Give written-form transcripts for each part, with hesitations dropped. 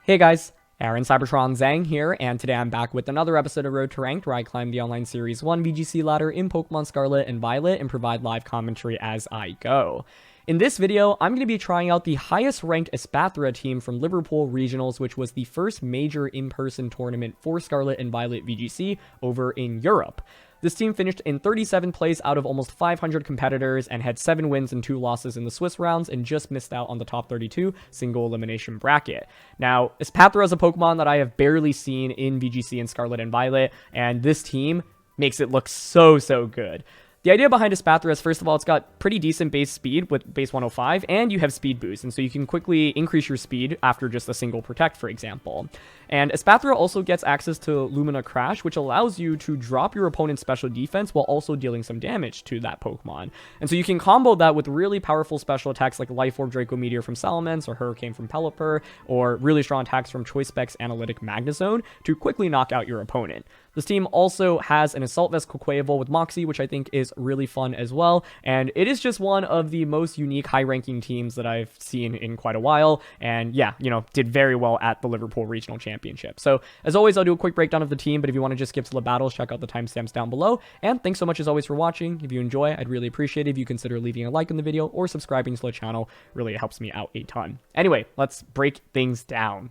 Hey guys, Aaron CybertronVGC here, and today I'm back with another episode of Road to Ranked, where I climb the online Series 1 VGC ladder in Pokemon Scarlet and Violet and provide live commentary as I go. In this video, I'm going to be trying out the highest ranked Espathra team from Liverpool Regionals, which was the first major in-person tournament for Scarlet and Violet VGC over in Europe. This team finished in 37th place out of almost 500 competitors and had 7 wins and 2 losses in the Swiss rounds and just missed out on the top 32 single elimination bracket. Now, Espathra is a Pokemon that I have barely seen in VGC and Scarlet and Violet, and this team makes it look so good. The idea behind Espathra is, first of all, it's got pretty decent base speed with base 105, and you have Speed Boost, and so you can quickly increase your speed after just a single Protect, for example. And Espathra also gets access to Lumina Crash, which allows you to drop your opponent's special defense while also dealing some damage to that Pokemon. And so you can combo that with really powerful special attacks like Life Orb Meteor from Salamence or Hurricane from Pelipper, or really strong attacks from Specs Magnezone to quickly knock out your opponent. This team also has an Assault Vest Quaquaval with Moxie, which I think is really fun as well, and it is just one of the most unique high-ranking teams that I've seen in quite a while, and yeah, did very well at the Liverpool Regional Championship. So, as always, I'll do a quick breakdown of the team, but if you want to just skip to the battles, check out the timestamps down below, and thanks so much as always for watching. If you enjoy, I'd really appreciate it if you consider leaving a like on the video or subscribing to the channel. Really, it helps me out a ton. Anyway, let's break things down.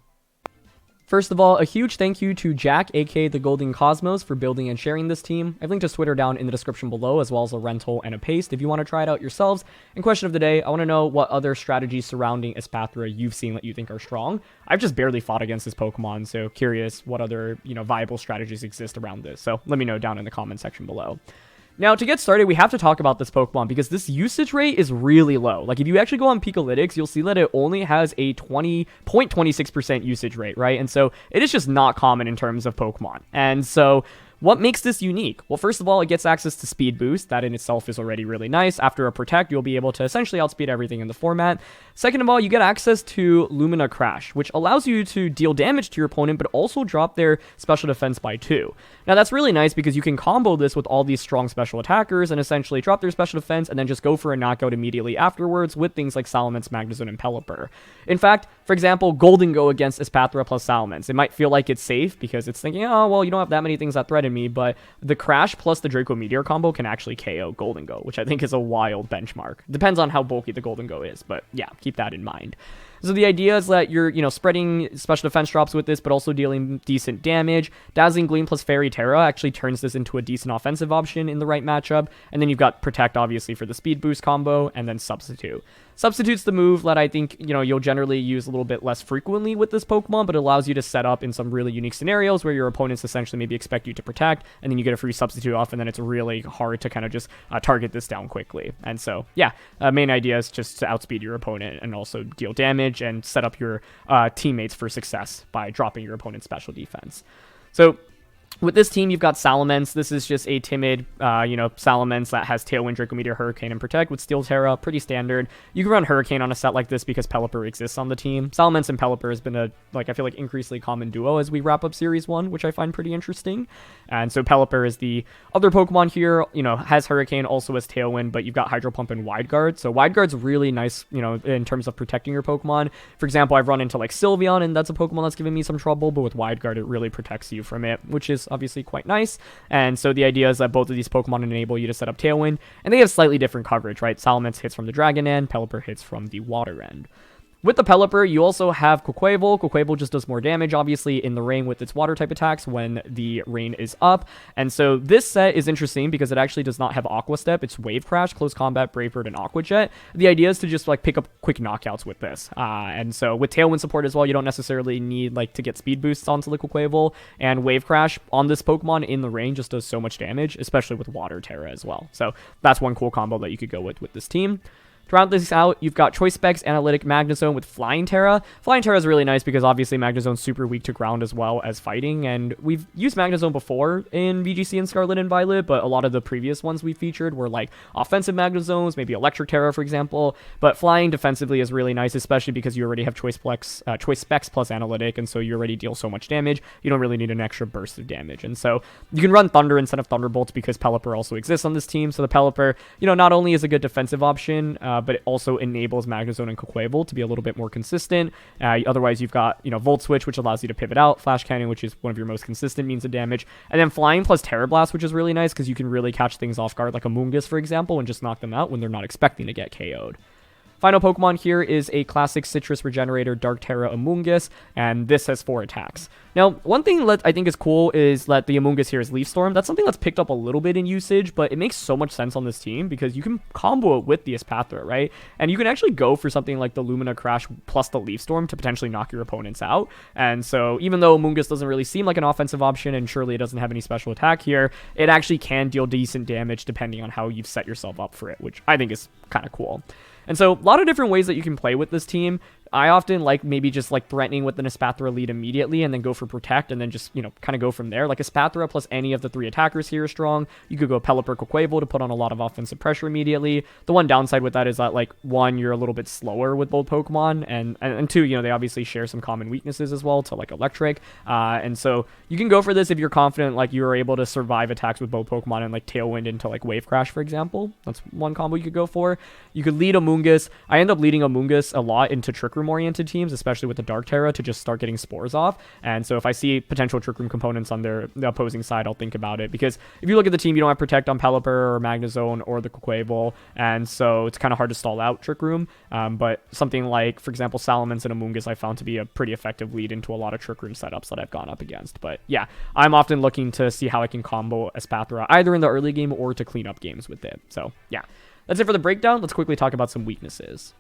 First of all, a huge thank you to Jack, aka the Golden Cosmos, for building and sharing this team. I've linked his Twitter down in the description below, as well as a rental and a paste if you want to try it out yourselves. And question of the day, I want to know what other strategies surrounding Espathra you've seen that you think are strong. I've just barely fought against this Pokemon, so curious what other, viable strategies exist around this. So let me know down in the comment section below. Now, to get started, we have to talk about this Pokemon because this usage rate is really low. Like, if you actually go on Pikalytics, you'll see that it only has a 0.26% usage rate, right? And so it is just not common in terms of Pokemon. And so what makes this unique? Well, first of all, it gets access to Speed Boost. That in itself is already really nice. After a Protect, you'll be able to essentially outspeed everything in the format. Second of all, you get access to Lumina Crash, which allows you to deal damage to your opponent, but also drop their special defense by 2. Now, that's really nice because you can combo this with all these strong special attackers and essentially drop their special defense and then just go for a knockout immediately afterwards with things like Salamence, Magnezone, and Pelipper. In fact, for example, Golden Go against Espathra plus Salamence. It might feel like it's safe because it's thinking, oh, well, you don't have that many things that threaten me, but the Crash plus the Draco Meteor combo can actually KO Golden Go, which I think is a wild benchmark. Depends on how bulky the Golden Go is, but yeah, keep that in mind. So the idea is that you're, spreading special defense drops with this, but also dealing decent damage. Dazzling Gleam plus Fairy Terra actually turns this into a decent offensive option in the right matchup. And then you've got Protect, obviously, for the Speed Boost combo, and then Substitute. Substitute's the move that I think, you'll generally use a little bit less frequently with this Pokemon, but it allows you to set up in some really unique scenarios where your opponents essentially maybe expect you to Protect, and then you get a free Substitute off, and then it's really hard to kind of just target this down quickly. And so, yeah, main idea is just to outspeed your opponent and also deal damage and set up your teammates for success by dropping your opponent's special defense. So with this team, you've got Salamence. This is just a timid, Salamence that has Tailwind, Draco Meteor, Hurricane, and Protect with Steel Terra. Pretty standard. You can run Hurricane on a set like this because Pelipper exists on the team. Salamence and Pelipper has been I feel like increasingly common duo as we wrap up Series 1, which I find pretty interesting. And so Pelipper is the other Pokemon here, has Hurricane, also has Tailwind, but you've got Hydro Pump and Wide Guard. So Wide Guard's really nice, in terms of protecting your Pokemon. For example, I've run into like Sylveon, and that's a Pokemon that's given me some trouble, but with Wide Guard, it really protects you from it, which is obviously quite nice. And so the idea is that both of these Pokemon enable you to set up Tailwind, and they have slightly different coverage, right? Salamence hits from the Dragon end, Pelipper hits from the Water end. With the Pelipper, you also have Quaquaval. Quaquaval just does more damage, obviously, in the rain with its water-type attacks when the rain is up. And so this set is interesting because it actually does not have Aqua Step. It's Wave Crash, Close Combat, Brave Bird, and Aqua Jet. The idea is to just, pick up quick knockouts with this. And so with Tailwind support as well, you don't necessarily need, to get Speed Boosts onto the Quaquaval. And Wave Crash on this Pokemon in the rain just does so much damage, especially with Water Terra as well. So that's one cool combo that you could go with this team. To round this out, you've got Specs Magnezone with Flying Terra. Flying Terra is really nice because obviously Magnezone's super weak to ground as well as fighting, and we've used Magnezone before in VGC and Scarlet and Violet, but a lot of the previous ones we featured were offensive Magnezones, maybe Electric Terra for example, but flying defensively is really nice, especially because you already have Specs plus Analytic, and so you already deal so much damage, you don't really need an extra burst of damage. And so you can run Thunder instead of Thunderbolts because Pelipper also exists on this team, so the Pelipper, not only is a good defensive option, but it also enables Magnezone and Quaquaval to be a little bit more consistent. Otherwise, you've got, Volt Switch, which allows you to pivot out, Flash Cannon, which is one of your most consistent means of damage, and then Flying plus Terra Blast, which is really nice because you can really catch things off guard, like Amoonguss, for example, and just knock them out when they're not expecting to get KO'd. Final Pokemon here is a classic Citrus Regenerator Dark Terra Amoonguss, and this has 4 attacks. Now, one thing that I think is cool is that the Amoonguss here is Leaf Storm. That's something that's picked up a little bit in usage, but it makes so much sense on this team because you can combo it with the Espathra, right? And you can actually go for something like the Lumina Crash plus the Leaf Storm to potentially knock your opponents out. And so even though Amoonguss doesn't really seem like an offensive option, and surely it doesn't have any special attack here, it actually can deal decent damage depending on how you've set yourself up for it, which I think is kind of cool. And so a lot of different ways that you can play with this team. I often like maybe just like threatening with an Espathra lead immediately and then go for Protect and then just, kind of go from there. Like Espathra plus any of the 3 attackers here is strong. You could go Pelipper, Quaquaval to put on a lot of offensive pressure immediately. The one downside with that is that, like, 1, you're a little bit slower with both Pokemon, and 2, they obviously share some common weaknesses as well to, like, Electric. And so you can go for this if you're confident, like, you're able to survive attacks with both Pokemon and, like, Tailwind into, like, Wave Crash, for example. That's one combo you could go for. You could lead Amoonguss. I end up leading Amoonguss a lot into Trick Room oriented teams, especially with the Dark Terra, to just start getting spores off. And so if I see potential Trick Room components on the opposing side, I'll think about it, because if you look at the team, you don't have Protect on Pelipper or Magnezone or the Quaquaval, and so it's kind of hard to stall out Trick Room. But something like, for example, Salamence and Amoonguss I found to be a pretty effective lead into a lot of Trick Room setups that I've gone up against. But yeah, I'm often looking to see how I can combo Espathra either in the early game or to clean up games with it. So yeah, that's it for the breakdown. Let's quickly talk about some weaknesses.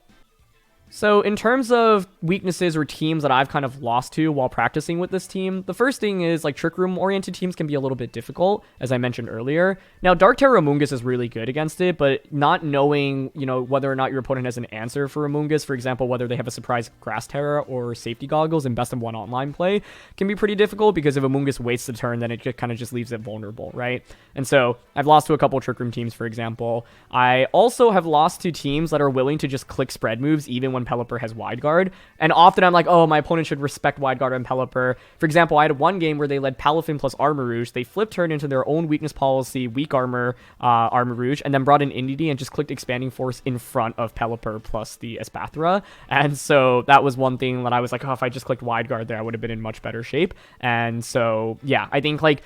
So in terms of weaknesses or teams that I've kind of lost to while practicing with this team, the first thing is, like, Trick Room oriented teams can be a little bit difficult, as I mentioned earlier. Now, Dark Terra Amoonguss is really good against it, but not knowing, whether or not your opponent has an answer for Amoonguss, for example, whether they have a surprise Grass Terra or Safety Goggles in best of 1 online play, can be pretty difficult, because if Amoonguss waits the turn, then it kind of just leaves it vulnerable, right? And so I've lost to a couple Trick Room teams, for example. I also have lost to teams that are willing to just click spread moves even when Pelipper has Wide Guard, and often I'm like, oh, my opponent should respect Wide Guard on Pelipper. For example, I had one game where they led Palafin plus Armarouge. They flipped turn into their own weakness policy, Weak Armor, Armarouge, and then brought in Indeedee and just clicked Expanding Force in front of Pelipper plus the Espathra. And so that was one thing that I was like, oh, if I just clicked Wide Guard there, I would have been in much better shape. And so yeah, I think, like,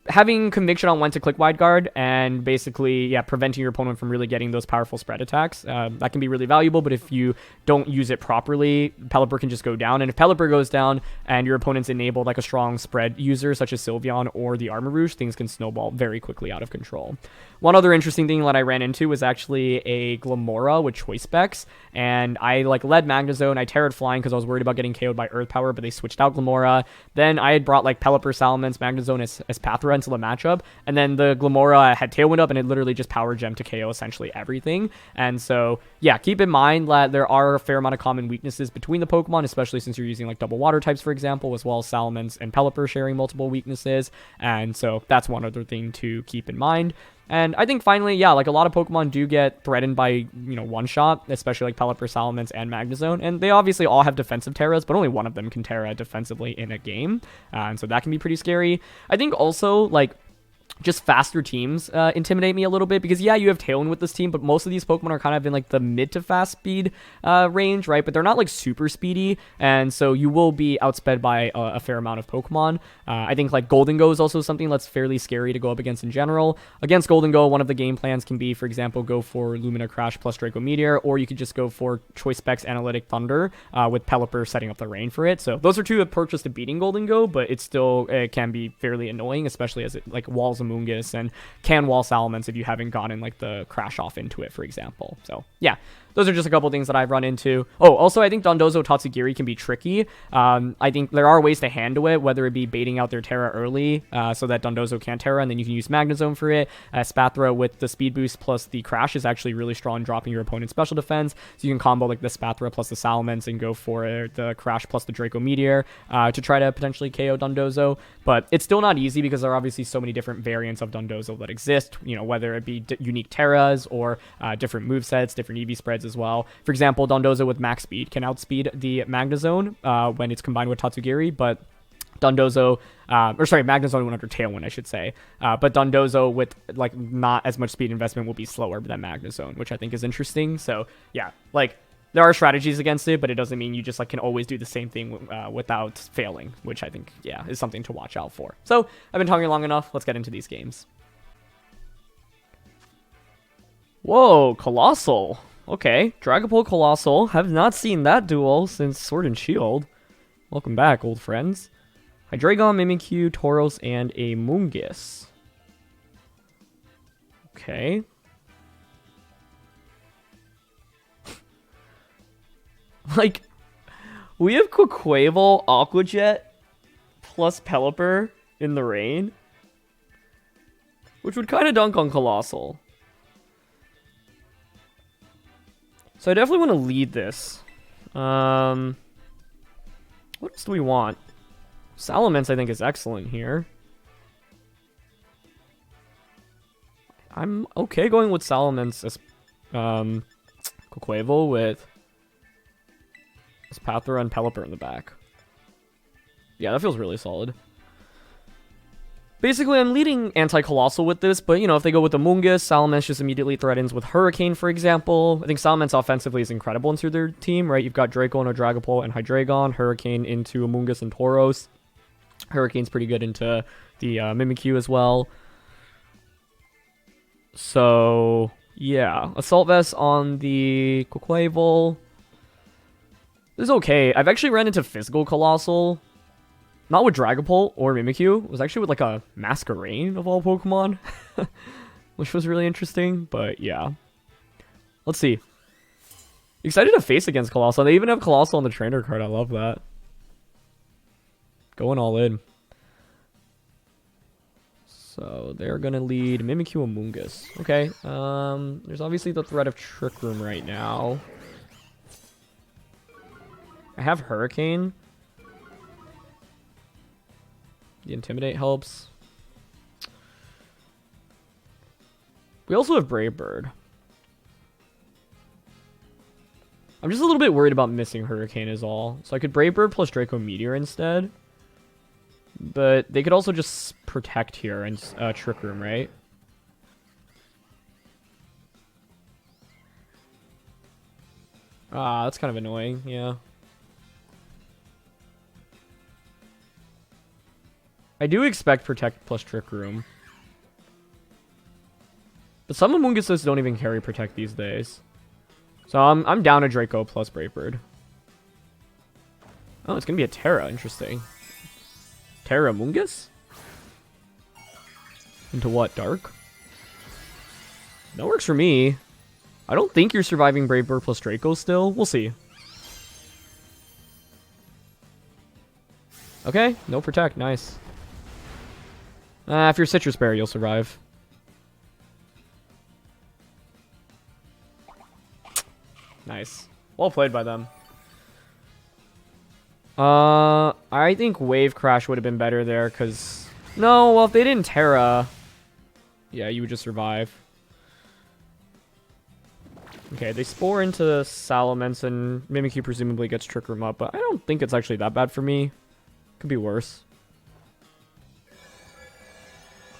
having conviction on when to click Wide Guard and basically, yeah, preventing your opponent from really getting those powerful spread attacks, that can be really valuable. But if you don't use it properly, Pelipper can just go down. And if Pelipper goes down and your opponent's enabled, like, a strong spread user such as Sylveon or the Armarouge, things can snowball very quickly out of control. One other interesting thing that I ran into was actually a Glimmora with Choice Specs, and I, like, led Magnezone. I Terra'd Flying because I was worried about getting KO'd by Earth Power, but they switched out Glimmora. Then I had brought, like, Pelipper, Salamence, Magnezone, Espathra into the matchup, and then the Glimmora had Tailwind up, and it literally just Power Gem to KO essentially everything. And so yeah, keep in mind that there are a fair amount of common weaknesses between the Pokemon, especially since you're using, like, double water types, for example, as well as Salamence and Pelipper sharing multiple weaknesses. And so that's one other thing to keep in mind. And I think finally, yeah, like, a lot of Pokemon do get threatened by, one-shot, especially like Pelipper, Salamence, and Magnezone. And they obviously all have defensive Terras, but only one of them can Terra defensively in a game. And so that can be pretty scary. I think also, like, just faster teams intimidate me a little bit, because yeah, you have Tailwind with this team, but most of these Pokemon are kind of in, like, the mid to fast speed range, right? But they're not, like, super speedy, and so you will be outsped by a fair amount of Pokemon. I think, like, Golden Go is also something that's fairly scary to go up against in general. Against Golden Go, one of the game plans can be, for example, go for Lumina Crash plus Draco Meteor, or you could just go for Choice Specs Analytic Thunder with Pelipper setting up the rain for it. So those are 2 approaches to beating Golden Go, but it still can be fairly annoying, especially as it, like, walls Amoonguss and can wall Salamence if you haven't gotten, like, the Crash off into it, for example. So yeah, those are just a couple things that I've run into. Oh, also, I think Dondozo Tatsugiri can be tricky. I think there are ways to handle it, whether it be baiting out their Terra early so that Dondozo can't Terra, and then you can use Magnezone for it. Espathra with the Speed Boost plus the Crash is actually really strong, dropping your opponent's special defense. So you can combo, like, the Espathra plus the Salamence and go for the Crash plus the Draco Meteor to try to potentially KO Dondozo. But it's still not easy, because there are obviously so many different variants of Dondozo that exist, whether it be unique Terras or different movesets, different EV spreads as well. For example, Dondozo with max speed can outspeed the Magnezone when it's combined with Tatsugiri, but Dondozo, or sorry, Magnezone went under Tailwind, I should say. But Dondozo with like not as much speed investment will be slower than Magnezone, which I think is interesting. So yeah, like there are strategies against it, but it doesn't mean you just like can always do the same thing without failing, which I think, yeah, is something to watch out for. So I've been talking long enough. Let's get into these games. Whoa, Colossal. Okay, Dragapult Colossal. Have not seen that duel since Sword and Shield. Welcome back, old friends. Hydreigon, Mimikyu, Tauros, and a Mungus. Okay. Like, we have Quaquaval, Aqua Jet, plus Pelipper in the rain. Which would kind of dunk on Colossal. So I definitely want to lead this. What else do we want? Salamence, I think, is excellent here. I'm okay going with Salamence as Quaquaval with Espathra and Pelipper in the back. Yeah, that feels really solid. Basically, I'm leading anti-Colossal with this, but, you know, if they go with the Mungus, Salamence just immediately threatens with Hurricane, for example. I think Salamence offensively is incredible into their team, right? You've got Draco and a Dragapult and Hydreigon, Hurricane into a Mungus and Tauros. Hurricane's pretty good into the Mimikyu as well. So, yeah. Assault Vest on the Quaquaval. This is okay. I've actually ran into physical Colossal. Not with Dragapult or Mimikyu. It was actually with like a Masquerain of all Pokemon. Which was really interesting, but yeah. Let's see. Excited to face against Colossal. They even have Colossal on the trainer card. I love that. Going all in. So they're going to lead Mimikyu and Mungus. Okay. There's obviously the threat of Trick Room right now. I have Hurricane. The Intimidate helps. We also have Brave Bird. I'm just a little bit worried about missing Hurricane is all. So I could Brave Bird plus Draco Meteor instead. But they could also just protect here and Trick Room, right? Ah, that's kind of annoying, yeah. I do expect Protect plus Trick Room. But some Amoonguses don't even carry Protect these days. So I'm down to Draco plus Brave Bird. Oh, it's going to be a Terra. Interesting. Terra Amoongus? Into what? Dark? That works for me. I don't think you're surviving Brave Bird plus Draco still. We'll see. Okay, no Protect. Nice. If you're Citrus Berry, you'll survive. Nice. Well played by them. I think Wave Crash would have been better there, because... No, well, if they didn't Terra... Yeah, you would just survive. Okay, they Spore into Salamence, and Mimikyu presumably gets Trick Room up, but I don't think it's actually that bad for me. Could be worse.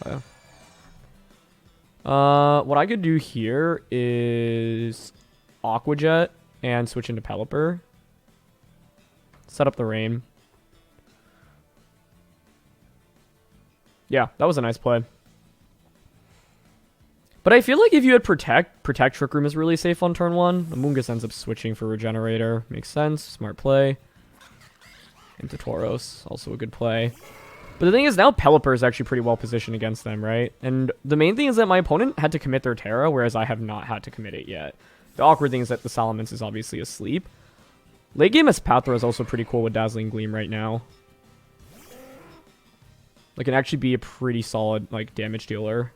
Okay. What I could do here is Aqua Jet and switch into Pelipper. Set up the rain. Yeah, that was a nice play. But I feel like if you had Protect Trick Room is really safe on turn 1. Amoonguss ends up switching for Regenerator. Makes sense. Smart play. Into Tauros. Also a good play. But the thing is, now Pelipper is actually pretty well positioned against them, right? And the main thing is that my opponent had to commit their Terra, whereas I have not had to commit it yet. The awkward thing is that the Salamence is obviously asleep. Late game Espathra is also pretty cool with Dazzling Gleam right now. Like, can actually be a pretty solid, like, damage dealer.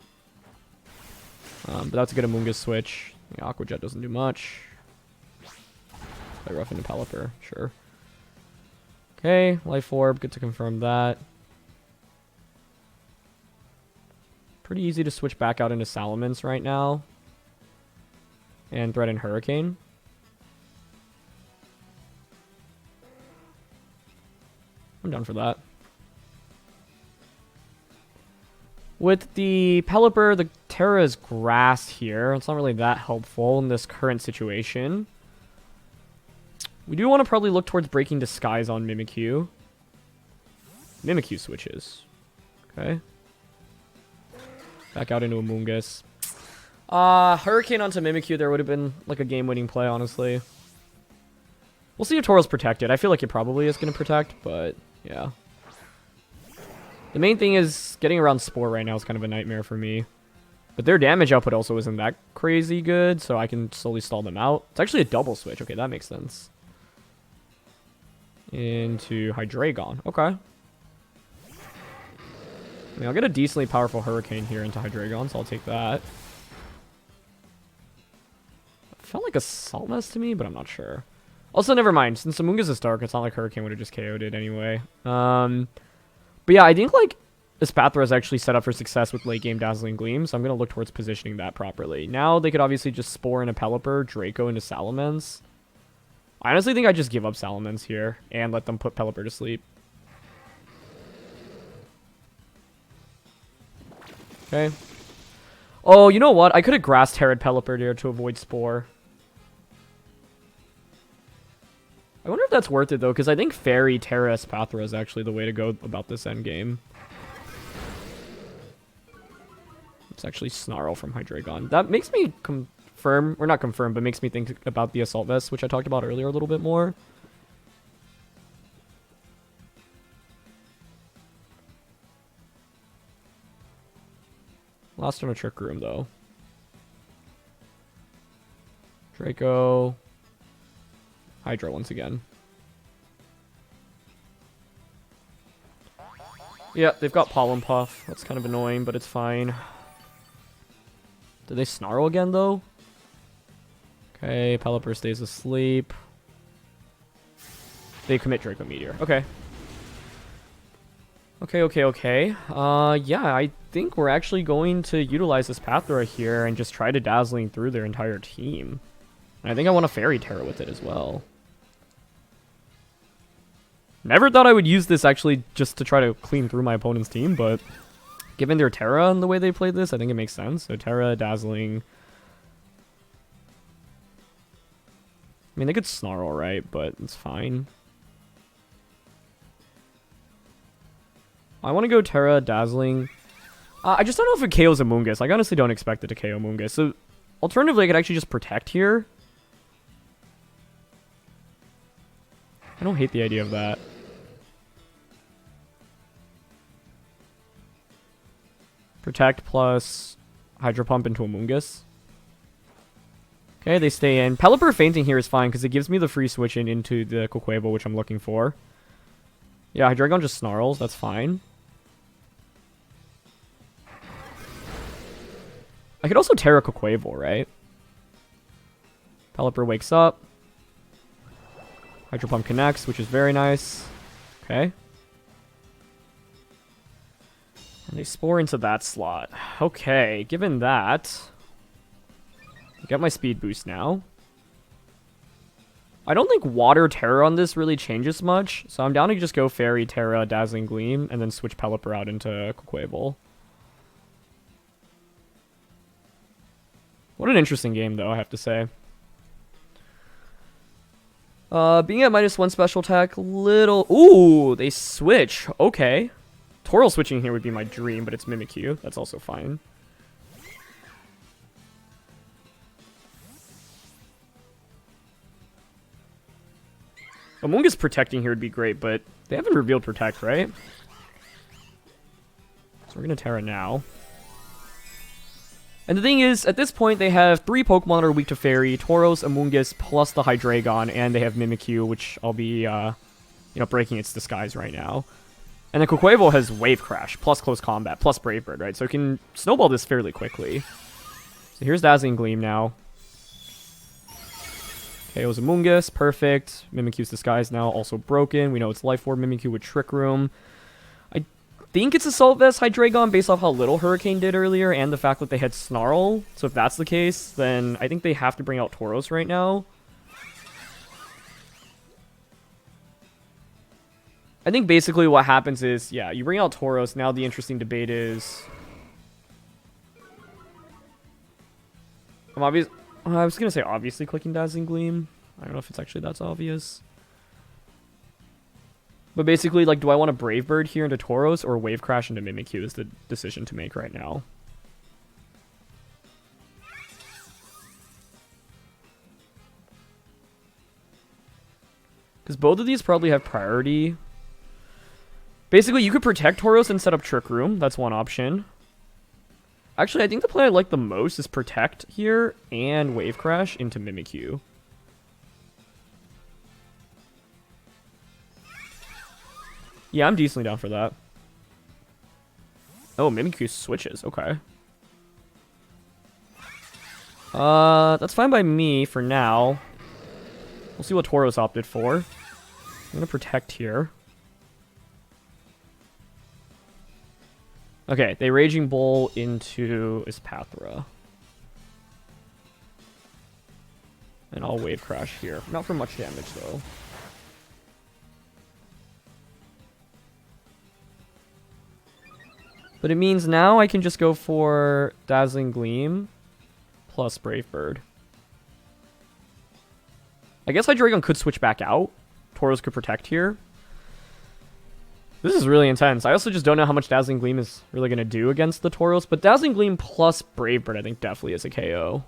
But that's a good Amoonguss switch. The Aqua Jet doesn't do much. Play rough into Pelipper, sure. Okay, Life Orb, good to confirm that. Pretty easy to switch back out into Salamence right now. And threaten Hurricane. I'm down for that. With the Pelipper, the Terra is grass here. It's not really that helpful in this current situation. We do want to probably look towards breaking Disguise on Mimikyu. Mimikyu switches. Okay. Back out into Amoonguss. Hurricane onto Mimikyu, there would have been like a game-winning play, honestly. We'll see if Tauros protected. I feel like it probably is going to protect, but yeah. The main thing is getting around Spore right now is kind of a nightmare for me. But their damage output also isn't that crazy good, so I can slowly stall them out. It's actually a double switch. Okay, that makes sense. Into Hydreigon. Okay. I mean, I'll get a decently powerful Hurricane here into Hydreigon, so I'll take that. It felt like a Assault Vest to me, but I'm not sure. Also, never mind. Since Amoonguss is dark, it's not like Hurricane would have just KO'd it anyway. But yeah, I think like Espathra is actually set up for success with late game Dazzling Gleam, so I'm going to look towards positioning that properly. Now they could obviously just Spore into Pelipper, Draco into Salamence. I honestly think I just give up Salamence here and let them put Pelipper to sleep. Okay. Oh, you know what? I could have Grass Terra'd Pelipper there to avoid Spore. I wonder if that's worth it, though, because I think Fairy Terra Espathra is actually the way to go about this endgame. It's actually Snarl from Hydreigon. That makes me confirm, or not confirm, but makes me think about the Assault Vest, which I talked about earlier a little bit more. Lost on a Trick Room, though. Draco. Hydra once again. Yeah, they've got Pollen Puff. That's kind of annoying, but it's fine. Did they Snarl again, though? Okay, Pelipper stays asleep. They commit Draco Meteor. Okay. Okay. Yeah, I think we're actually going to utilize this Espathra here and just try to Dazzling through their entire team. And I think I want a Fairy Terra with it as well. Never thought I would use this actually just to try to clean through my opponent's team, but given their Terra and the way they played this, I think it makes sense. So Terra, Dazzling. I mean, they could Snarl, right? But it's fine. I want to go Terra, Dazzling. I just don't know if it KOs Amoonguss. I honestly don't expect it to KO Amoonguss. So alternatively, I could actually just Protect here. I don't hate the idea of that. Protect plus Hydro Pump into Amoonguss. Okay, they stay in. Pelipper fainting here is fine because it gives me the free switch in into the Quaquaval, which I'm looking for. Yeah, Hydreigon just Snarls. That's fine. I could also Terra Quaquaval, right? Pelipper wakes up. Hydro Pump connects, which is very nice. Okay. And they Spore into that slot. Okay, given that, I got my Speed Boost now. I don't think Water Terra on this really changes much, so I'm down to just go Fairy Terra, Dazzling Gleam, and then switch Pelipper out into Quaquaval. What an interesting game, though, I have to say. Being at -1 special attack, little... Ooh, they switch. Okay. Tauros switching here would be my dream, but it's Mimikyu. That's also fine. Amoonguss protecting here would be great, but they haven't revealed Protect, right? So we're going to Terra now. And the thing is, at this point, they have 3 Pokemon that are weak to Fairy, Tauros, Amoonguss, plus the Hydreigon, and they have Mimikyu, which I'll be, breaking its disguise right now. And the Quaquaval has Wave Crash, plus Close Combat, plus Brave Bird, right? So it can snowball this fairly quickly. So here's Dazzling Gleam now. KO's Amoonguss, perfect. Mimikyu's disguise now also broken. We know it's Life Orb Mimikyu with Trick Room. I think it's Assault Vest Hydreigon based off how little Hurricane did earlier and the fact that they had Snarl. So if that's the case, then I think they have to bring out Tauros right now. I think basically what happens is, yeah, you bring out Tauros. Now the interesting debate is, I'm obvious. I was gonna say obviously clicking Dazzling Gleam. I don't know if it's actually that's obvious. But basically, like, do I want to Brave Bird here into Tauros or Wave Crash into Mimikyu is the decision to make right now. Because both of these probably have priority. Basically, you could protect Tauros and set up Trick Room. That's one option. Actually, I think the play I like the most is Protect here and Wave Crash into Mimikyu. Yeah, I'm decently down for that. Oh, Mimikyu switches. Okay. That's fine by me for now. We'll see what Tauros opted for. I'm gonna Protect here. Okay, they Raging Bull into Espathra. And I'll Wave Crash here. Not for much damage, though. But it means now I can just go for Dazzling Gleam plus Brave Bird. I guess Hydreigon could switch back out. Tauros could Protect here. This is really intense. I also just don't know how much Dazzling Gleam is really going to do against the Tauros. But Dazzling Gleam plus Brave Bird I think definitely is a KO.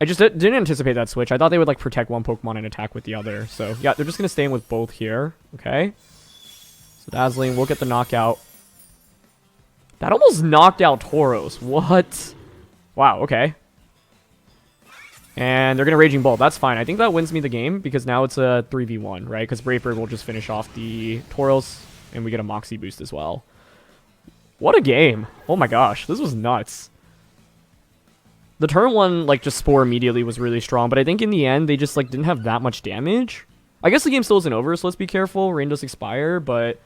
I just didn't anticipate that switch. I thought they would like protect one Pokemon and attack with the other. So yeah, they're just going to stay in with both here. Okay. So Dazzling, we'll get the knockout. That almost knocked out Tauros. What? Wow, okay. And they're going to Raging Bull. That's fine. I think that wins me the game because now it's a 3v1, right? Because Brave Bird will just finish off the Tauros and we get a Moxie boost as well. What a game. Oh my gosh. This was nuts. The turn one, like, just Spore immediately was really strong. But I think in the end, they just, like, didn't have that much damage. I guess the game still isn't over, so let's be careful. Rain does expire, but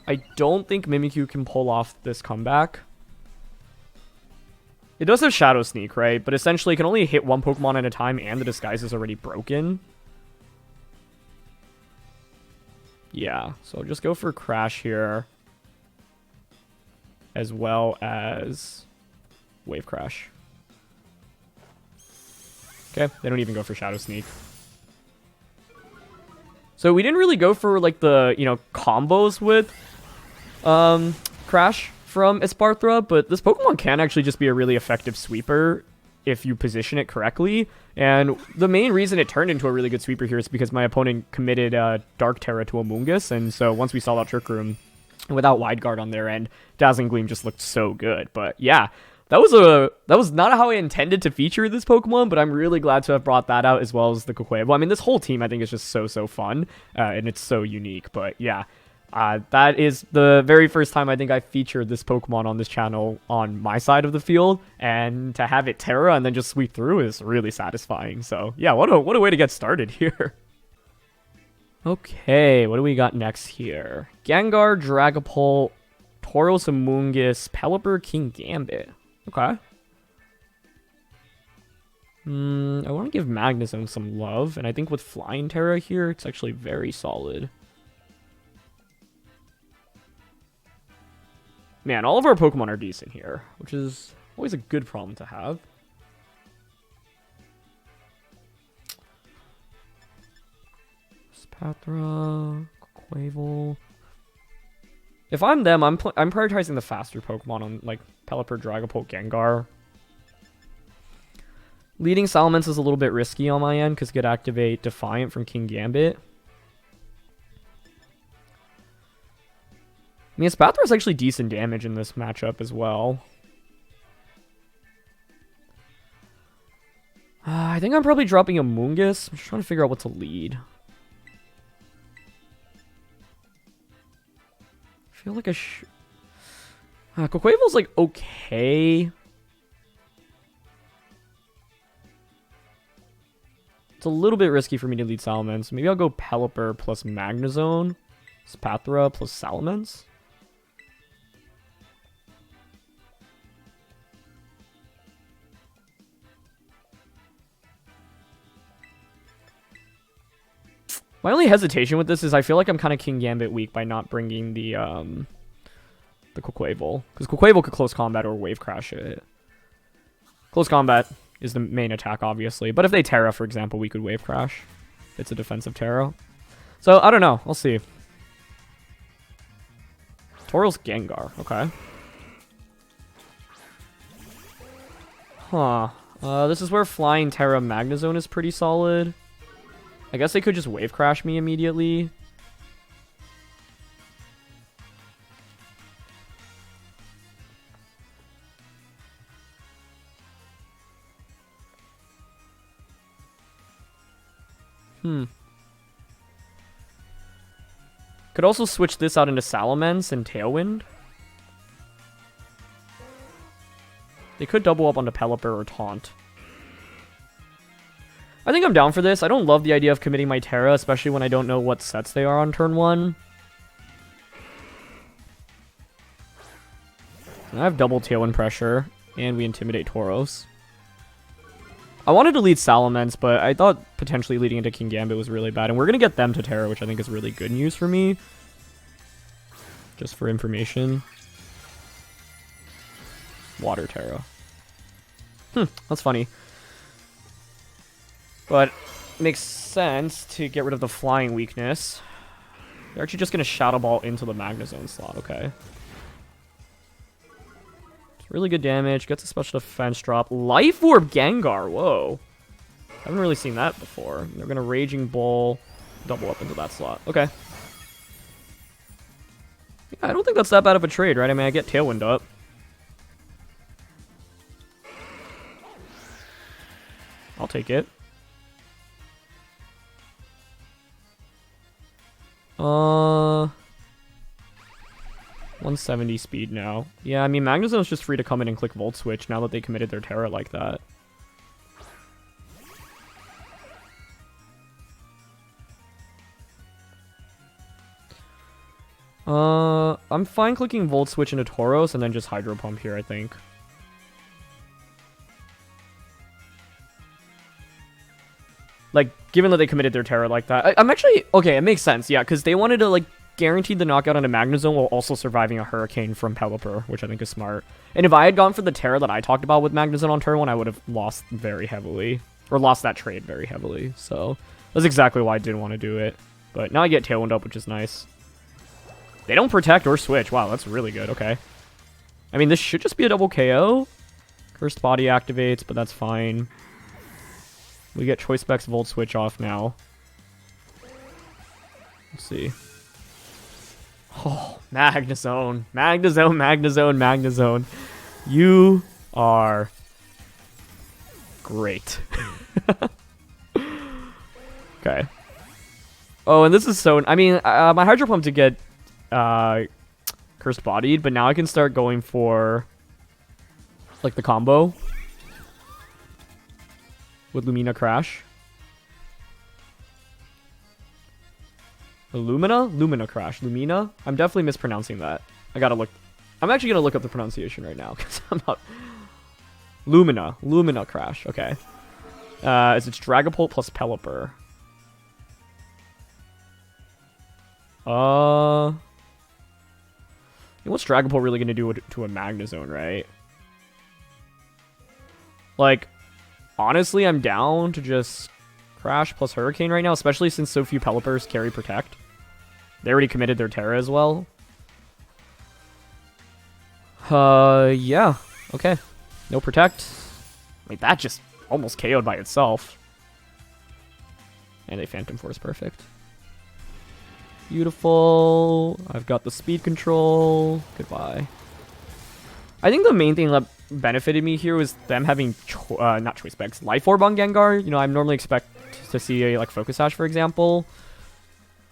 I don't think Mimikyu can pull off this comeback. It does have Shadow Sneak, right? But essentially, it can only hit one Pokemon at a time, and the disguise is already broken. Yeah, so I'll just go for Crash here. As well as Wave Crash. Okay, they don't even go for Shadow Sneak. So we didn't really go for, like, the, you know, combos with Crash from Espathra, but this Pokemon can actually just be a really effective sweeper if you position it correctly. And the main reason it turned into a really good sweeper here is because my opponent committed Dark Terra to Amoonguss, and so once we saw that Trick Room without Wide Guard on their end, Dazzling Gleam just looked so good. But yeah, that was not how I intended to feature this Pokemon, but I'm really glad to have brought that out as well as the Quaquaval. I mean, this whole team I think is just so fun, and it's so unique. But yeah. That is the very first time I think I featured this Pokemon on this channel on my side of the field, and to have it Terra and then just sweep through is really satisfying. So yeah, what a way to get started here. Okay, what do we got next here? Gengar, Dragapult, Tauros, Amoonguss, Pelipper, King Gambit. Okay. I want to give Magnezone some love, and I think with Flying Terra here, it's actually very solid. Man, all of our Pokemon are decent here, which is always a good problem to have. Espathra, Quaquaval. If I'm them, I'm prioritizing the faster Pokemon on, like, Pelipper, Dragapult, Gengar. Leading Salamence is a little bit risky on my end because could activate Defiant from King Gambit. I mean, Espathra is actually decent damage in this matchup as well. I think I'm probably dropping Amoonguss. I'm just trying to figure out what to lead. I feel like Quaquaval's like okay. It's a little bit risky for me to lead Salamence. Maybe I'll go Pelipper plus Magnezone. Espathra plus Salamence. My only hesitation with this is I feel like I'm kind of King Gambit weak by not bringing the Quaquaval. Because Quaquaval could close combat or Wave Crash it. Close combat is the main attack, obviously. But if they Terra, for example, we could Wave Crash. It's a defensive Terra. So, I don't know. We'll see. Tauros Gengar. Okay. Huh. This is where Flying Terra Magnezone is pretty solid. I guess they could just Wave Crash me immediately. Could also switch this out into Salamence and Tailwind. They could double up onto Pelipper or Taunt. I think I'm down for this. I don't love the idea of committing my Terra, especially when I don't know what sets they are on turn 1. I have double Tailwind pressure, and we intimidate Tauros. I wanted to lead Salamence, but I thought potentially leading into King Gambit was really bad. And we're going to get them to Terra, which I think is really good news for me. Just for information. Water Terra. That's funny. But it makes sense to get rid of the flying weakness. They're actually just going to Shadow Ball into the Magnezone slot, okay. Really good damage. Gets a special defense drop. Life Orb Gengar. Whoa. Haven't really seen that before. They're going to Raging Bull. Double up into that slot. Okay. Yeah, I don't think that's that bad of a trade, right? I mean, I get Tailwind up. I'll take it. 170 speed now. Yeah, I mean, Magnezone's just free to come in and click Volt Switch now that they committed their Terra like that. I'm fine clicking Volt Switch into Tauros and then just Hydro Pump here, I think. Like, given that they committed their Terra like that. I'm actually... Okay, it makes sense, yeah, because they wanted to, like, guarantee the knockout onto Magnezone while also surviving a Hurricane from Pelipper, which I think is smart. And if I had gone for the Terra that I talked about with Magnezone on turn 1, I would have lost very heavily. Or lost that trade very heavily. So, that's exactly why I didn't want to do it. But now I get Tailwind up, which is nice. They don't protect or switch. Wow, that's really good. Okay. I mean, this should just be a double KO. Cursed Body activates, but that's fine. We get Choice Specs Volt Switch off now. Let's see. Oh, Magnezone. Magnezone, Magnezone, Magnezone. You are great. Okay. Oh, and this is so... I mean, my Hydro Pump to get Cursed Bodied, but now I can start going for, like, the combo with Lumina Crash. Lumina Crash. Lumina? I'm definitely mispronouncing that. I gotta look. I'm actually gonna look up the pronunciation right now, because I'm not... Lumina Crash. Okay. It's Dragapult plus Pelipper. What's Dragapult really gonna do to a Magnezone, right? Like, honestly, I'm down to just Crash plus Hurricane right now, especially since so few Pelippers carry Protect. They already committed their Terra as well. Yeah. Okay. No Protect. Wait, that just almost KO'd by itself. And they Phantom Force. Perfect. Beautiful. I've got the speed control. Goodbye. I think the main thing that benefited me here was them having not Choice Specs, Life Orb on Gengar. You know, I normally expect to see a like Focus Sash, for example.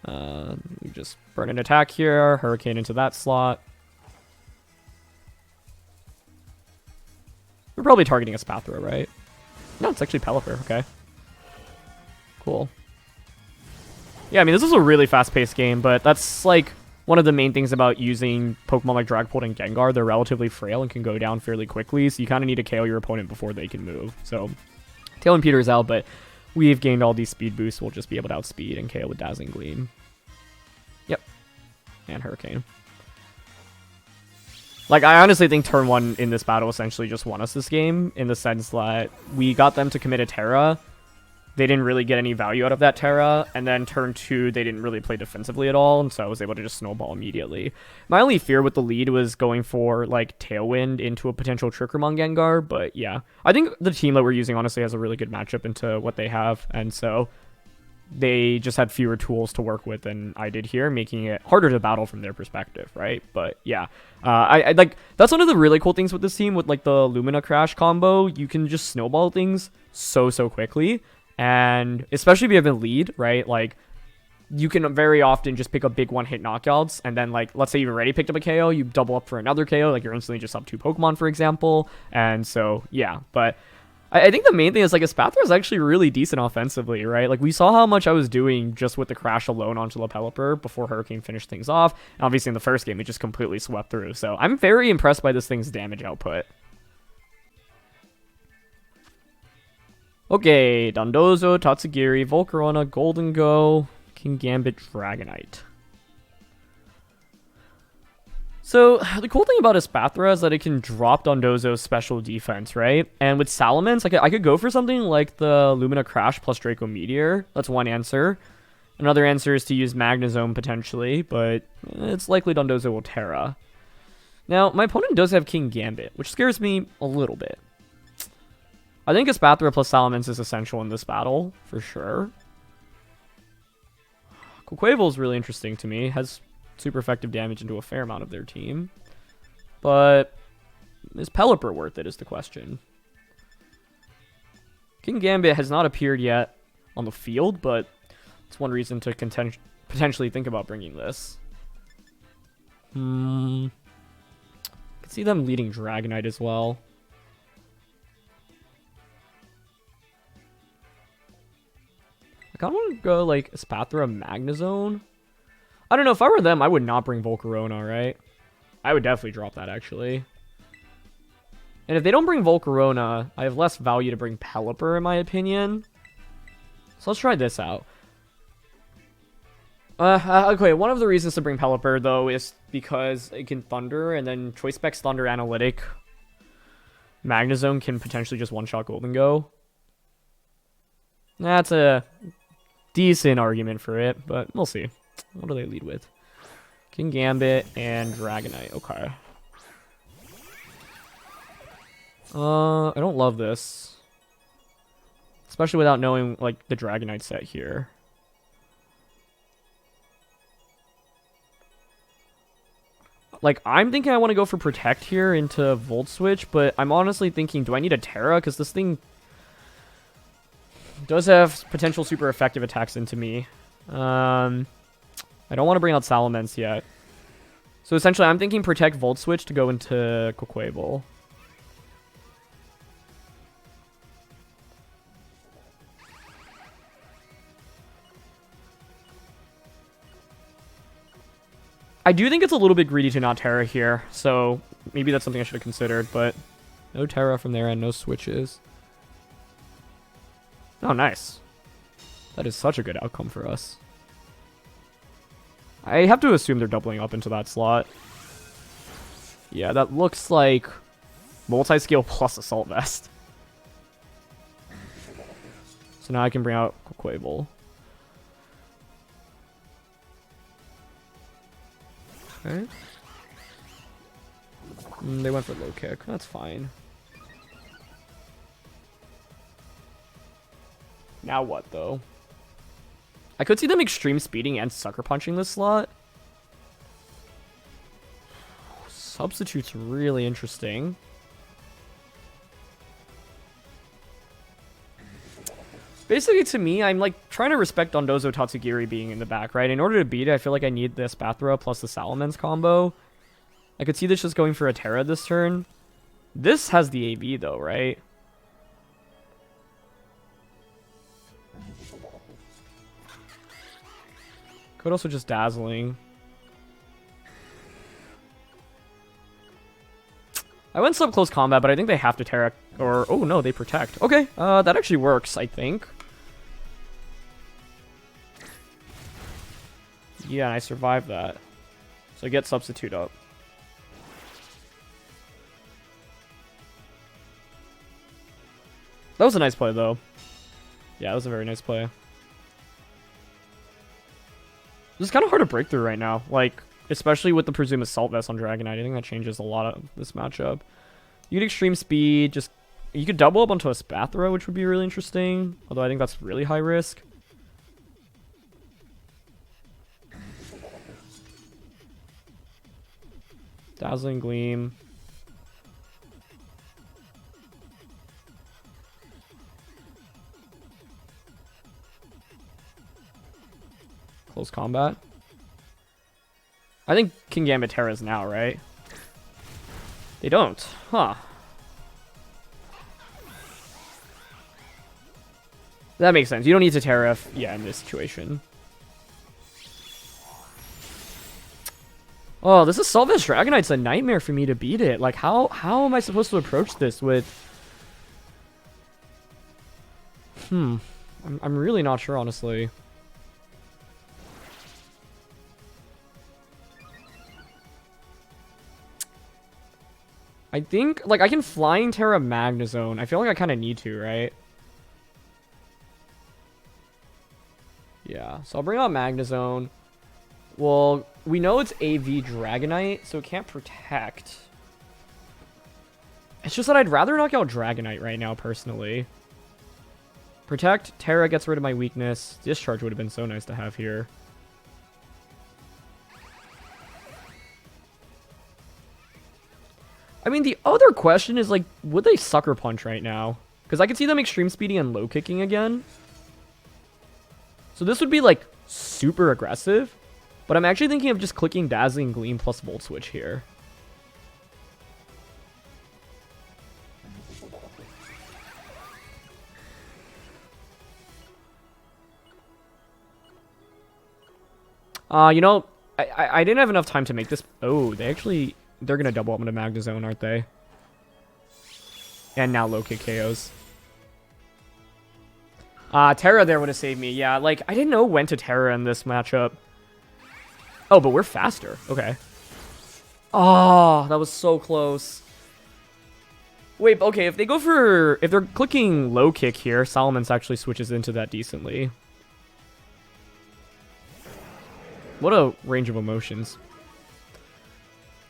We just burn an attack here, Hurricane into that slot. We're probably targeting a Espathra, right? No, it's actually Pelipper. Okay. Cool. Yeah, I mean, this is a really fast-paced game, but that's, like, one of the main things about using Pokemon like Dragapult and Gengar. They're relatively frail and can go down fairly quickly, so you kind of need to KO your opponent before they can move. So, Tail and Peter is out, but we've gained all these speed boosts. We'll just be able to outspeed and KO with Dazzling Gleam. Yep. And Hurricane. Like, I honestly think turn 1 in this battle essentially just won us this game, in the sense that we got them to commit a Terra. They didn't really get any value out of that Terra, and then turn 2, they didn't really play defensively at all, and so I was able to just snowball immediately. My only fear with the lead was going for, like, Tailwind into a potential Trickermon Gengar, but yeah. I think the team that we're using honestly has a really good matchup into what they have, and so they just had fewer tools to work with than I did here, making it harder to battle from their perspective, right? But yeah, I like, that's one of the really cool things with this team, with like the Lumina Crash combo. You can just snowball things so quickly, and especially if you have a lead, right? Like, you can very often just pick up big one-hit knockouts, and then, like, let's say you've already picked up a KO, you double up for another KO, like you're instantly just up 2 Pokemon, for example. And so yeah, but I think the main thing is, like, Espathra is actually really decent offensively, right? Like, we saw how much I was doing just with the Crash alone onto the Pelipper before Hurricane finished things off. And obviously, in the first game, it just completely swept through. So I'm very impressed by this thing's damage output. Okay, Dondozo, Tatsugiri, Volcarona, Golden Go, King Gambit, Dragonite. So, the cool thing about Espathra is that it can drop Dondozo's special defense, right? And with Salamence, I could go for something like the Lumina Crash plus Draco Meteor. That's one answer. Another answer is to use Magnezone potentially, but it's likely Dondozo will Terra. Now, my opponent does have King Gambit, which scares me a little bit. I think Espathra plus Salamence is essential in this battle, for sure. Quaquaval is really interesting to me. Has super effective damage into a fair amount of their team. But is Pelipper worth it is the question. King Gambit has not appeared yet on the field, but it's one reason to potentially think about bringing this. I can see them leading Dragonite as well. I kind of want to go like Espathra Magnezone. I don't know, if I were them, I would not bring Volcarona, right? I would definitely drop that, actually. And if they don't bring Volcarona, I have less value to bring Pelipper, in my opinion. So let's try this out. Okay, one of the reasons to bring Pelipper, though, is because it can Thunder, and then Choice Specs Thunder Analytic Magnezone can potentially just one-shot Golden Go. That's a decent argument for it, but we'll see. What do they lead with? King Gambit and Dragonite. Okay. I don't love this. Especially without knowing, like, the Dragonite set here. Like, I'm thinking I want to go for Protect here into Volt Switch, but I'm honestly thinking, do I need a Terra? Because this thing does have potential super effective attacks into me. I don't want to bring out Salamence yet. So essentially, I'm thinking Protect Volt Switch to go into Quaquaval. I do think it's a little bit greedy to not Terra here, so maybe that's something I should have considered, but no Terra from there and no switches. Oh, nice. That is such a good outcome for us. I have to assume they're doubling up into that slot. Yeah, that looks like multi-scale plus Assault Vest. So now I can bring out Quaquaval. Okay. They went for low kick. That's fine. Now what, though? I could see them extreme speeding and sucker punching this slot. Substitute's really interesting. Basically, to me, I'm like trying to respect Dondozo Tatsugiri being in the back, right? In order to beat it, I feel like I need the Espathra plus the Salamence combo. I could see this just going for a Terra this turn. This has the AV though, right? Could also just Dazzling. I went sub close combat, but I think they have to Terra, or oh no, they Protect. Okay, that actually works, I think. Yeah, and I survived that. So I get Substitute up. That was a nice play, though. Yeah, that was a very nice play. This is kind of hard to break through right now. Like, especially with the presumed Assault Vest on Dragonite. I think that changes a lot of this matchup. You get extreme speed. Just you could double up onto a Espathra, which would be really interesting. Although I think that's really high risk. Dazzling Gleam. Close combat. I think King Gambit Terras now, right? They don't. Huh. That makes sense. You don't need to Terra if, yeah, in this situation. Oh, this Assault Vest Dragonite's a nightmare for me to beat it. Like, how am I supposed to approach this with... I'm really not sure, honestly. I think, like, I can Flying Terra Magnezone. I feel like I kind of need to, right? Yeah, so I'll bring out Magnezone. Well, we know it's AV Dragonite, so it can't protect. It's just that I'd rather knock out Dragonite right now, personally. Protect, Terra gets rid of my weakness. Discharge would have been so nice to have here. I mean, the other question is, like, would they Sucker Punch right now? Because I could see them Extreme Speeding and Low Kicking again. So this would be, like, super aggressive. But I'm actually thinking of just clicking Dazzling Gleam plus Volt Switch here. You know, I didn't have enough time to make this. Oh, they're going to double up into Magnezone, aren't they? And now low kick KOs. Terra there would have saved me. Yeah, like, I didn't know when to Terra in this matchup. Oh, but we're faster. Okay. Oh, that was so close. Wait, okay, if they're clicking low kick here, Salamence actually switches into that decently. What a range of emotions.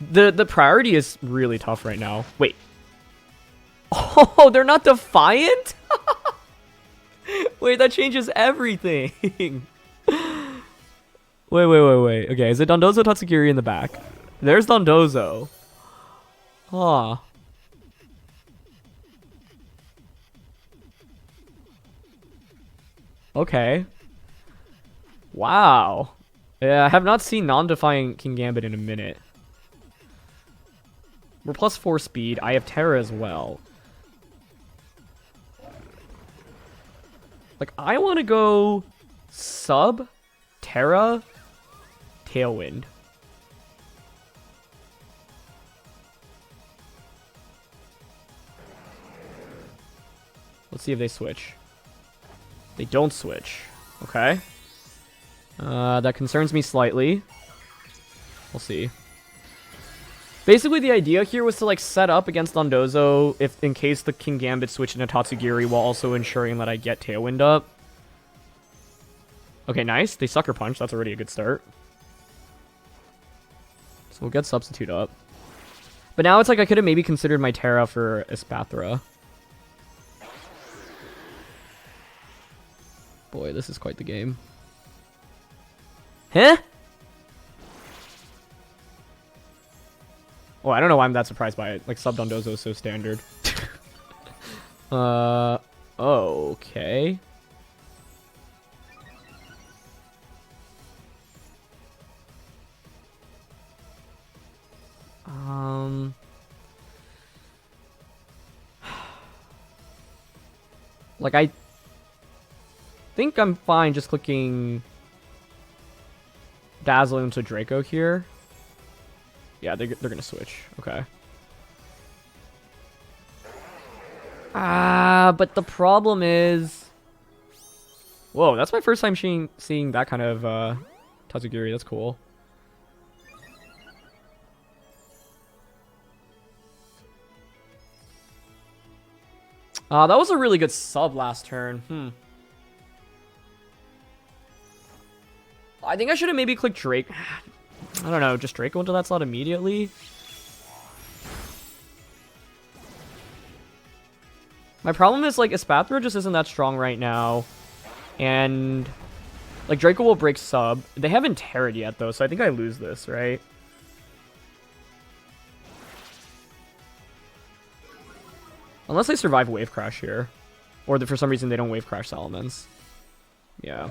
The priority is really tough right now. Wait. Oh, they're not Defiant? Wait, that changes everything. Wait. Okay, is it Dondozo Tatsugiri in the back? There's Dondozo. Huh. Okay. Wow. Yeah, I have not seen non-Defiant King Gambit in a minute. We're plus 4 speed. I have Terra as well. Like, I want to go sub, Terra, Tailwind. Let's see if they switch. They don't switch. Okay. That concerns me slightly. We'll see. Basically, the idea here was to, like, set up against Dondozo in case the King Gambit switched into Tatsugiri while also ensuring that I get Tailwind up. Okay, nice. They Sucker Punch. That's already a good start. So we'll get Substitute up. But now it's like I could have maybe considered my Terra for Espathra. Boy, this is quite the game. Huh? Oh, I don't know why I'm that surprised by it. Like, sub Dondozo is so standard. Okay. Like, I think I'm fine just clicking Dazzle into Draco here. Yeah, they're going to switch. Okay. But the problem is... Whoa, that's my first time seeing that kind of Tatsugiri. That's cool. That was a really good sub last turn. I think I should have maybe clicked Drake. I don't know, just Draco into that slot immediately. My problem is, like, Espathra just isn't that strong right now. And, like, Draco will break sub. They haven't terrored yet, though, so I think I lose this, right? Unless they survive Wave Crash here. Or for some reason they don't Wave Crash Salamence. Yeah.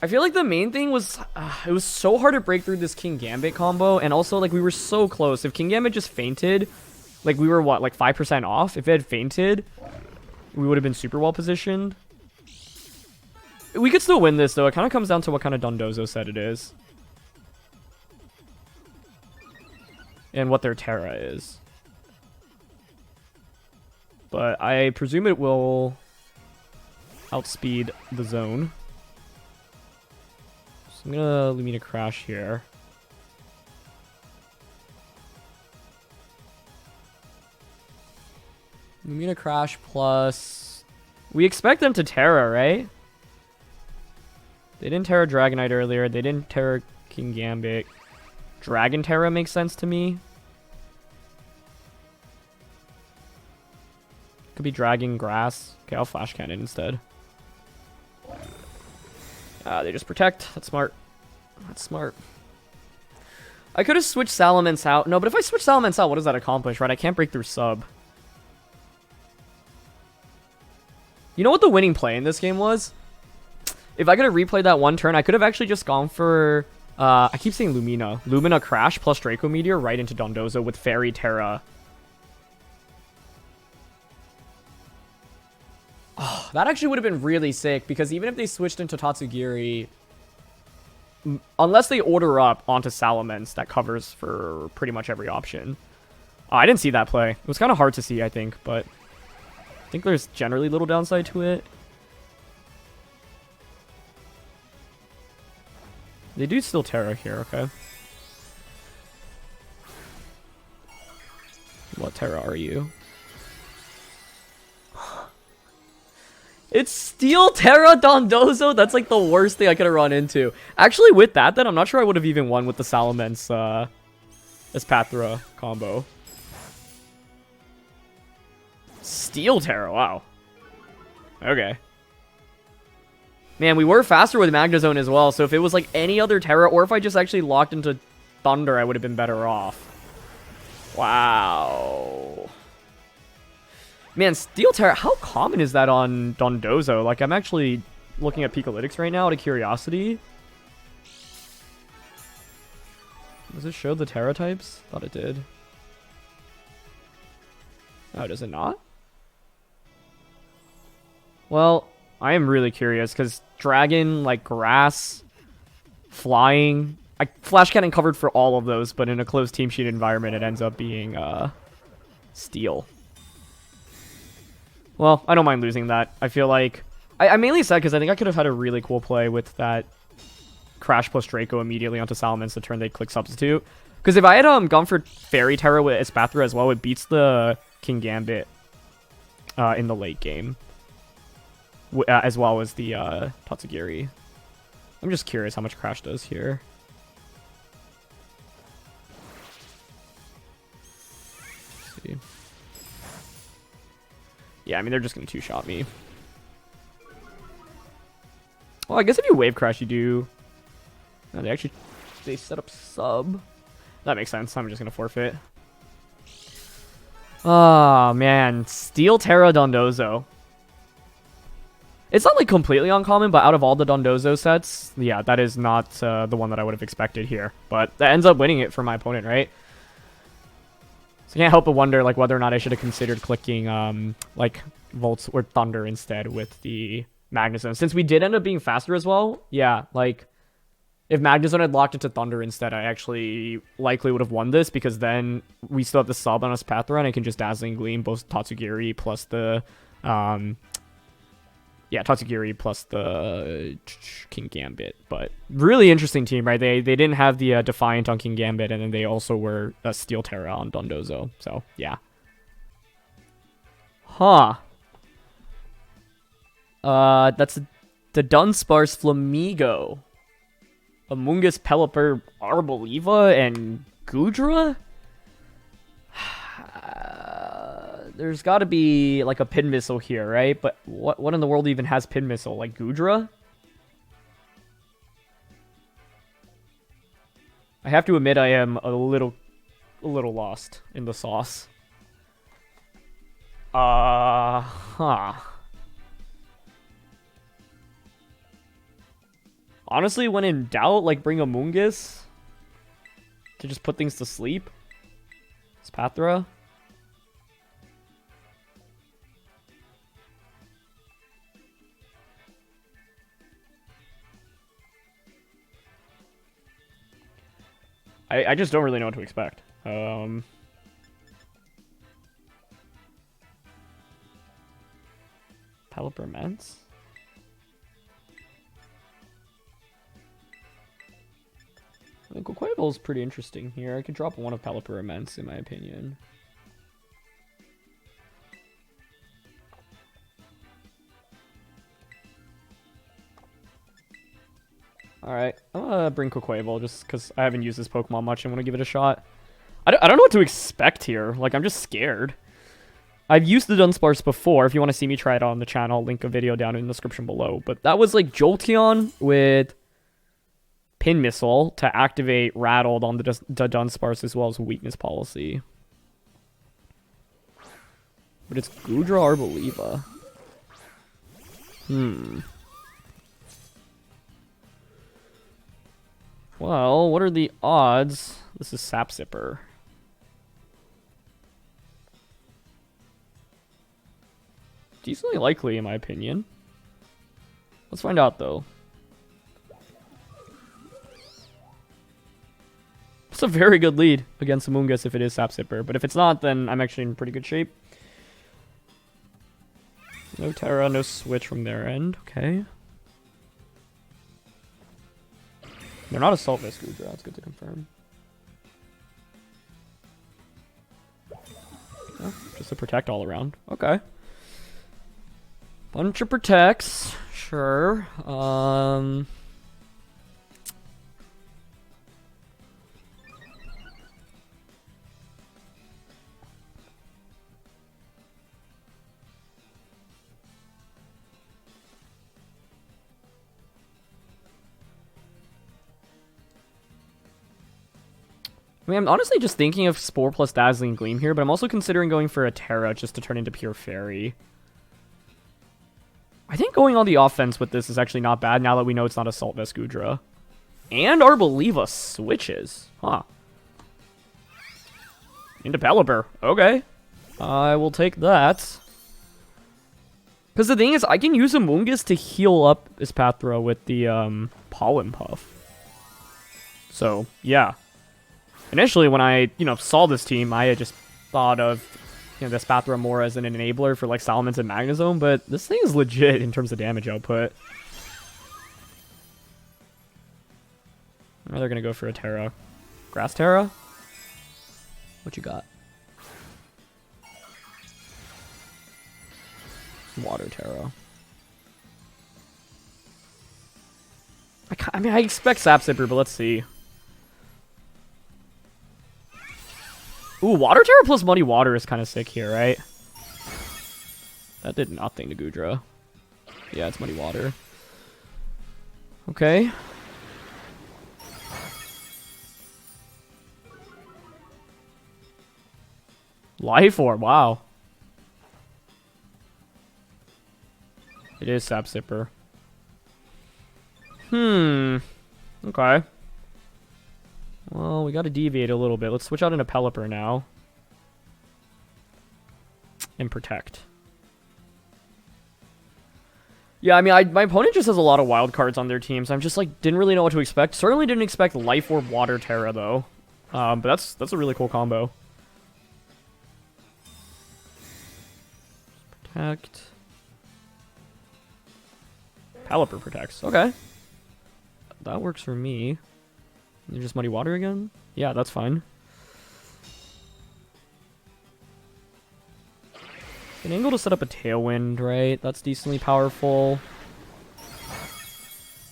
I feel like the main thing was, it was so hard to break through this King Gambit combo, and also, like, we were so close. If King Gambit just fainted, like, we were, what, like, 5% off? If it had fainted, we would have been super well positioned. We could still win this, though. It kind of comes down to what kind of Dondozo set it is. And what their Terra is. But I presume it will outspeed the zone. So I'm gonna Lumina Crash here. Lumina Crash plus... We expect them to Terra, right? They didn't Terra Dragonite earlier. They didn't Terra King Gambit. Dragon Terra makes sense to me. Could be Dragon Grass. Okay, I'll Flash Cannon instead. They just protect. That's smart. That's smart. I could have switched Salamence out. No, but if I switch Salamence out, what does that accomplish, right? I can't break through sub. You know what the winning play in this game was? If I could have replayed that one turn, I could have actually just gone for... I keep saying Lumina. Lumina Crash plus Draco Meteor right into Dondozo with Fairy Terra. Oh, that actually would have been really sick, because even if they switched into Tatsugiri, unless they order up onto Salamence, that covers for pretty much every option. Oh, I didn't see that play. It was kind of hard to see, I think, but I think there's generally little downside to it. They do still Terra here, okay. What Terra are you? It's Steel Terra Dondozo? That's like the worst thing I could have run into. Actually, with that, then, I'm not sure I would have even won with the Salamence Espathra combo. Steel Terra, wow. Okay. Man, we were faster with Magnezone as well, so if it was like any other Terra, or if I just actually locked into Thunder, I would have been better off. Wow. Man, Steel Terra, how common is that on Dondozo? Like, I'm actually looking at Picolytics right now out of curiosity. Does it show the Terra types? Thought it did. Oh, does it not? Well, I am really curious, because Dragon, like, Grass, Flying... I Flash Cannon covered for all of those, but in a closed team sheet environment, it ends up being, Steel. Well, I don't mind losing that. I feel like... I mainly said because I think I could have had a really cool play with that Crash plus Draco immediately onto Salamence the turn they click Substitute. Because if I had gone for Fairy Terra with Espathra as well, it beats the King Gambit in the late game. As well as the Tatsugiri. I'm just curious how much Crash does here. Let's see. Yeah, I mean, they're just going to two-shot me. Well, I guess if you Wave Crash, you do... No, they set up sub. That makes sense. I'm just going to forfeit. Oh, man. Steel Terra Dondozo. It's not, like, completely uncommon, but out of all the Dondozo sets, yeah, that is not the one that I would have expected here. But that ends up winning it for my opponent, right? So I can't help but wonder, like, whether or not I should have considered clicking, like, Volts or Thunder instead with the Magnezone. Since we did end up being faster as well, yeah, like, if Magnezone had locked into Thunder instead, I actually likely would have won this, because then we still have the sub on Espathra, and I can just Dazzling Gleam both Tatsugiri plus the, yeah, Tatsugiri plus the King Gambit. But really interesting team, right? They didn't have the Defiant on King Gambit, and then they also were Steel Terra on Dondozo. So, yeah. Huh. That's the Dunsparce Flamigo. Amoonguss, Pelipper, Arboliva, and Goodra? There's got to be like a Pin Missile here, right? But what in the world even has Pin Missile? Like Goodra? I have to admit I am a little lost in the sauce. Huh. Honestly, when in doubt, like bring Amoonguss to just put things to sleep. Espathra. I just don't really know what to expect. Pelipper Mence? I think Quaquaval is pretty interesting here. I could drop one of Pelipper Immense, in my opinion. Alright, I'm gonna bring Quaquaval just because I haven't used this Pokemon much and want to give it a shot. I don't know what to expect here. Like, I'm just scared. I've used the Dunsparce before. If you want to see me try it on the channel, I'll link a video down in the description below. But that was like Jolteon with Pin Missile to activate Rattled on the Dunsparce as well as Weakness Policy. But it's Goodra Arboliva. Well, what are the odds? This is Sapsipper. Decently likely, in my opinion. Let's find out, though. It's a very good lead against Amoonguss if it is Sapsipper, but if it's not, then I'm actually in pretty good shape. No Terra, no switch from their end. Okay. They're not Assault Vest Moxie Quaquaval. That's good to confirm. Oh, just a Protect all around. Okay. Bunch of Protects. Sure. I mean, I'm honestly just thinking of Spore plus Dazzling Gleam here, but I'm also considering going for a Terra just to turn into pure Fairy. I think going on the offense with this is actually not bad now that we know it's not Assault Vest Goodra. And Arboliva switches. Huh. Into Pelipper. Okay. I will take that. Because the thing is, I can use Amoonguss to heal up Espathra with the Pollen Puff. So, yeah. Initially, when I, saw this team, I had just thought of, the Espathra more as an enabler for, like, Salamence and Magnezone, but this thing is legit in terms of damage output. Now they're gonna go for a Terra. Grass Terra? What you got? Water Terra. I mean, I expect Sapsipper, but let's see. Ooh, Water Terra plus Muddy Water is kind of sick here, right? That did nothing to Goodra. Yeah, it's Muddy Water. Okay. Life Orb, wow. It is Sapsipper. Okay. Well, we gotta deviate a little bit. Let's switch out into Pelipper now. And Protect. Yeah, I mean, my opponent just has a lot of wild cards on their team, so I'm just like, didn't really know what to expect. Certainly didn't expect Life Orb Water Terra, though. But that's a really cool combo. Protect. Pelipper protects. Okay. That works for me. They're just Muddy Water again? Yeah, that's fine. An angle to set up a Tailwind, right? That's decently powerful.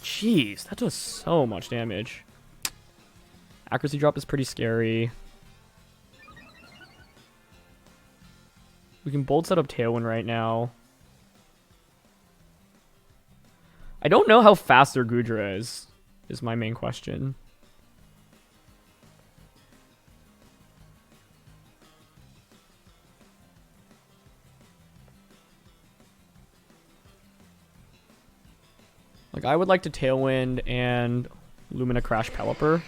Jeez, that does so much damage. Accuracy drop is pretty scary. We can bold set up Tailwind right now. I don't know how fast their Goodra is my main question. Like, I would like to Tailwind and Lumina Crash Pelipper.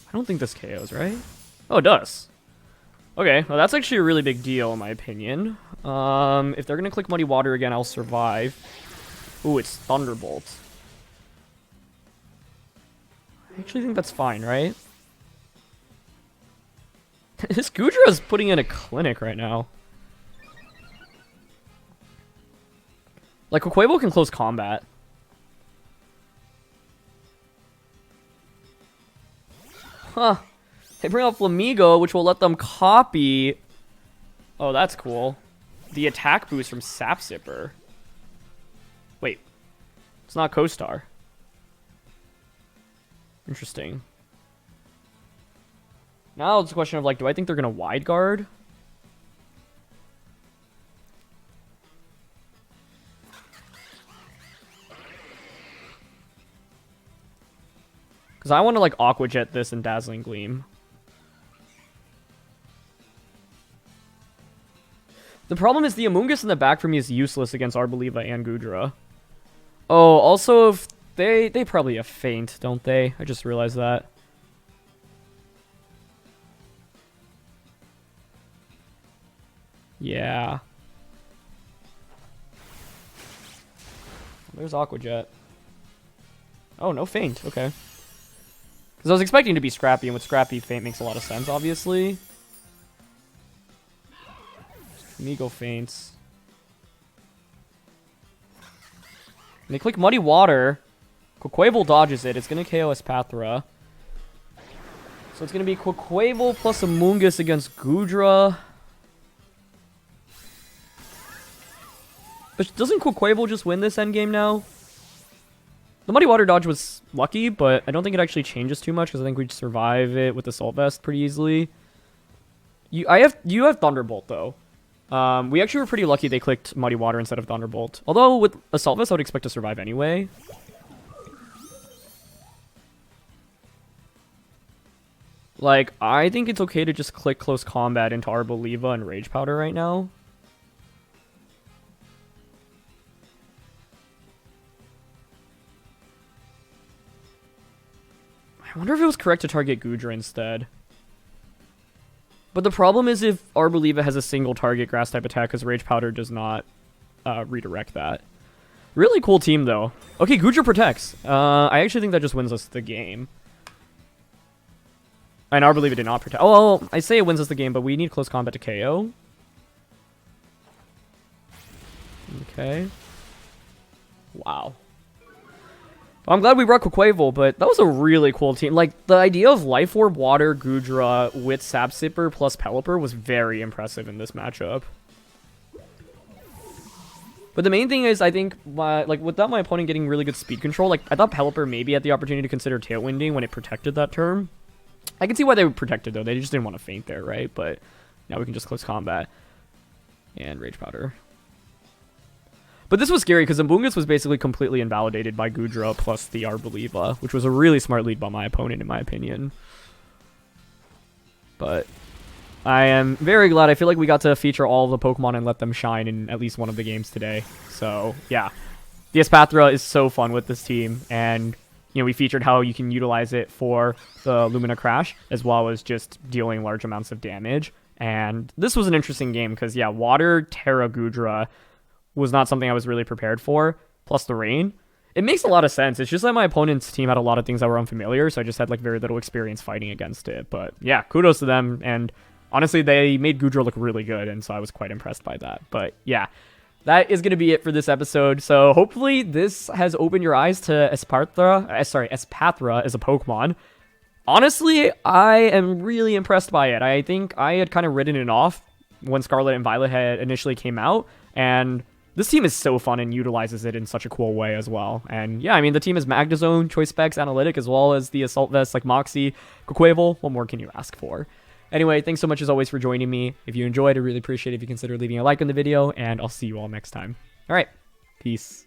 I don't think this KOs, right? Oh, it does. Okay, well, that's actually a really big deal, in my opinion. If they're going to click Muddy Water again, I'll survive. Ooh, it's Thunderbolt. I actually think that's fine, right? This Goodra is putting in a clinic right now. Like, Quaquaval can close combat. Huh. They bring up Flamigo, which will let them copy... Oh, that's cool. The attack boost from Sap Sipper. Wait. It's not Co-Star. Interesting. Now it's a question of, like, do I think they're going to wide guard? Because I want to, like, Aqua Jet this and Dazzling Gleam. The problem is the Amoonguss in the back for me is useless against Arboliva and Goodra. Oh, also, if they probably have Feint, don't they? I just realized that. Yeah. There's Aqua Jet. Oh, no Feint. Okay. Because I was expecting to be Scrappy, and with Scrappy, Feint makes a lot of sense, obviously. Migo Feints. And they click Muddy Water. Quaquaval dodges it. It's going to KO Espathra. So it's going to be Quaquaval plus Amoonguss against Goodra. But doesn't Quaquaval just win this endgame now? The Muddy Water dodge was lucky, but I don't think it actually changes too much because I think we'd survive it with Assault Vest pretty easily. You have Thunderbolt, though. We actually were pretty lucky they clicked Muddy Water instead of Thunderbolt. Although with Assault Vest, I would expect to survive anyway. Like, I think it's okay to just click Close Combat into Arboliva and Rage Powder right now. I wonder if it was correct to target Goodra instead. But the problem is if Arboliva has a single target grass type attack because Rage Powder does not redirect that. Really cool team though. Okay, Goodra protects. I actually think that just wins us the game. And Arboliva did not protect. Oh, well, I say it wins us the game, but we need close combat to KO. Okay. Wow. I'm glad we brought Quaquaval, but that was a really cool team. Like, the idea of Life Orb, Water, Goodra with Sap Sipper plus Pelipper was very impressive in this matchup. But the main thing is, I think, like, without my opponent getting really good speed control, like, I thought Pelipper maybe had the opportunity to consider Tailwinding when it protected that turn. I can see why they would protect it, though. They just didn't want to feint there, right? But now we can just close combat. And Rage Powder. But this was scary because Amoonguss was basically completely invalidated by Goodra plus the Arboliva, which was a really smart lead by my opponent, in my opinion. But I am very glad. I feel like we got to feature all of the Pokemon and let them shine in at least one of the games today. So, yeah. The Espathra is so fun with this team, and you know, we featured how you can utilize it for the Lumina Crash, as well as just dealing large amounts of damage. And this was an interesting game because, yeah, Water, Terra, Goodra was not something I was really prepared for, plus the rain. It makes a lot of sense. It's just that my opponent's team had a lot of things that were unfamiliar, so I just had like very little experience fighting against it. But yeah, kudos to them, and honestly, they made Goodra look really good, and so I was quite impressed by that. But yeah, that is going to be it for this episode. So hopefully this has opened your eyes to Espathra as a Pokemon. Honestly, I am really impressed by it. I think I had kind of written it off when Scarlet and Violet had initially came out, and this team is so fun and utilizes it in such a cool way as well. And yeah, I mean, the team is Magnezone, Choice Specs, Analytic, as well as the Assault Vest like Moxie Quaquaval. What more can you ask for? Anyway, thanks so much as always for joining me. If you enjoyed, I'd really appreciate it if you consider leaving a like on the video, and I'll see you all next time. All right, peace.